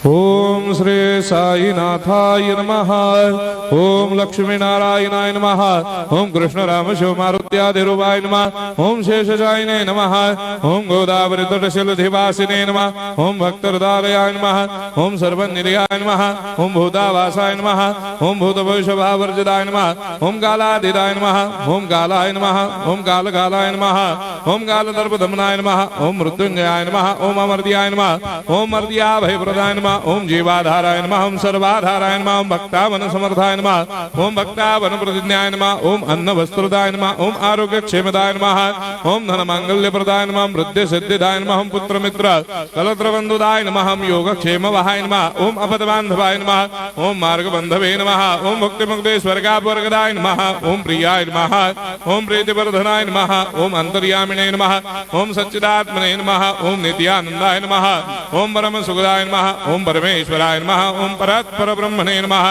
ओम श्री साईनाथाय नमः। ओम लक्ष्मी नारायणाय नमः। ओम कृष्ण राम शिव मारुत्यादिरूपाय नमः। ओम शेषशायिने नमः। ओम गोदावरी तटशिलधिवासिने नमः। ओम भक्तहृदयाय नमः। ओम सर्वनिलयाय नमः। ओम भूतावासाय नमः। ओम भूतभविष्यभावर्जिताय नमः। ओम कालाधीताय नमः। ओम कालाय नमः। ओम कालकालाय नमः। ओम कालदर्पदमनाय नमः। ओम मृत्युंजयाय नमः। ओम अमर्त्याय नमः। ओम मर्त्याभयप्रदाय नमः। ओम जीवाधाराय नमः। ओम सर्वाधाराय नमः। ओम भक्तावन समर्थाय नमः। ओम भक्तावन प्रतिज्ञाय नमः। ओम अन्न वस्त्रदाय नमः। ओम आरोग्य क्षेमदाय नमः। ओम धन मांगल्य प्रदाय नमः। ओम वृद्धि सिद्धिदाय नमः। ओम पुत्र मित्र कलत्र बंधुदाय नमः। ओम योग क्षेम वहाय नमः। ओम अपद बांधवाय नमः। ओम मार्ग बंधवे नमः। ओम भक्ति मुक्ति स्वर्गापवर्गदाय नमः। ओम प्रियाय नमः। ओम प्रीतिवर्धनाय नमः। ओम अंतर्यामिने नमः। ओम सच्चिदात्मने नमः। ओम नित्यानंदाय नमः। ओम परम सुखदाय नमः। ओम परमेश्वराय नमः। ओम परात्पर ब्रह्मणे नमः।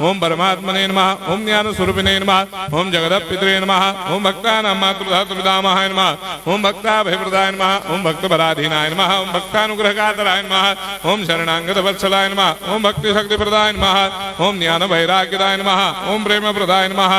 ओम परमात्मने नमः। ओम ज्ञान स्वरूपिणे नमः। ओम जगदपितरे नमः। ओम भक्तानां मातृधातुपितामहाय नमः। ओम भक्ताभयप्रदाय नमः। ओम भक्तपराधीनाय नमः। ओम भक्तानुग्रहकातराय नमः। ओम शरणागत वत्सलाय नमः। ओम भक्ति शक्ति प्रदाय नमः। ओम ज्ञान वैराग्यदाय नमः। ओम प्रेम प्रदाय नमः।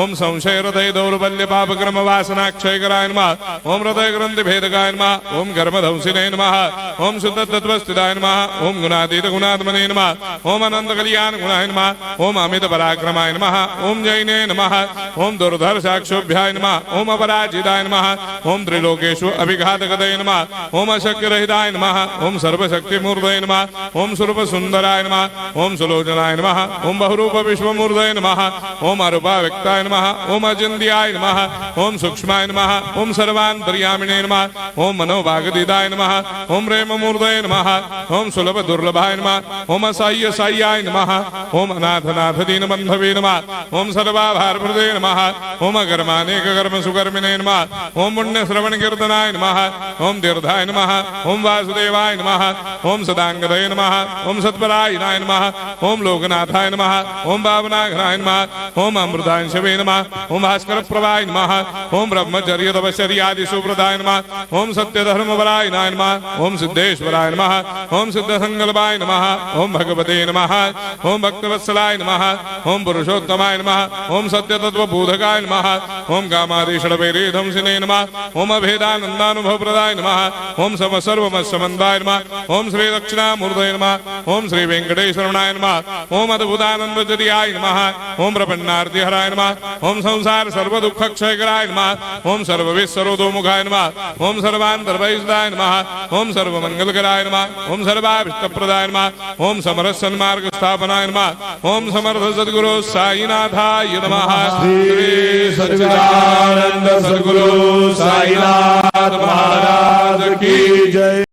ओम संशय हृदय दौर्बल्य पापक्रम वासना क्षयकराय नमः। ओम हृदय ग्रंथि भेदकाय नमः। ओम कर्मधंसिने नमः। ओम शुद्ध तत्वस्थिताय नमः। ओम गुणातीत गुणात्मने नमः। ओम अनंत कल्याण गुणाय नमः। ओम अमित पराक्रमाय नमः। ओम जैने नमः। ओम दुर्धर्षाक्षोभ्याय नमः। ओम अपराजिताय नमः। ओम त्रिलोकेषु अभिघातगतये नमः। ओम अशक्य रहिताय नमः। ओम सर्वशक्तिमूर्तये नमः। ओम स्वरूप सुंदराय नमः। ओम सुलोचनाय नमः। ओम बहुरूप विश्वमूर्तये नमः। ओम अरूपाव्यक्ताय नमः। ओम अचिन्त्याय नमः। ओम सूक्ष्माय नमः। ओम सर्वान्तर्यामिने नमः। ओम मनोभागदिताय नमः। ओम प्रेममूर्तये नमः। ओम सुलभ दुर्लभाय नमः। ओम असाह्य साह्याय नमः। ओम अनाथनाथ दीनबन्धवे नमः। ओम सर्वाभारप्रदे नमः। ओम अकर्मानेक कर्म सुकर्मिणे नमः। ओम पुण्य श्रवण कीर्तनाय नमः। ओम तीर्थाय नमः। ओम वासुदेवाय नमः। ओम सदांगदये नमः। ओम सत्परायणाय नमः। ओम लोकनाथाय नमः। ओम पावनाघ्नाय नमः। ओम अमृतांशवे नमः। ओम भास्कर प्रभाय नमः। ओम ब्रह्मचर्य तपश्चर्यादि सुप्रदाय नमः। ओम सत्यधर्मपरायणाय नमः। ओम सिद्धेश्वराय नमः। ओम सिद्ध संकल्पाय नमः। ओम भगवते नमः। ओम भक्तवत्सलाय नमः। ओम पुरुषोत्तमाय नमः। ओम सत्यतत्त्वबोधकाय नमः। ओम कामादिषडवैरेधंसिने नमः। ओम अभेदानन्दानुभवप्रदाय नमः। ओम सर्वमस्समन्वाय नमः। ओम श्री दक्षिणामूर्तये नमः। ओम श्री वेंकटेश्वरनाय नमः। ओम अद्भुतानन्दजर्याय नमः। ओम प्रपन्नार्तिहराय नमः। ओम संसार सर्वदुःखक्षयकराय नमः। ओम सर्वविश्वरोधोमुखाय नमः। ओम सर्वान्तर्वैसदाय नमः। ओम सर्वमंगलकराय नमः। ओम सर्वाभिष्टप्रदाय नमः। ओम समरस सन्मार्ग स्थापनाय नमः। ओम समर्थ सद्गुरु साईनाथाय नमः। श्री सच्चिदानंद सद्गुरु साईनाथ महाराज की जय।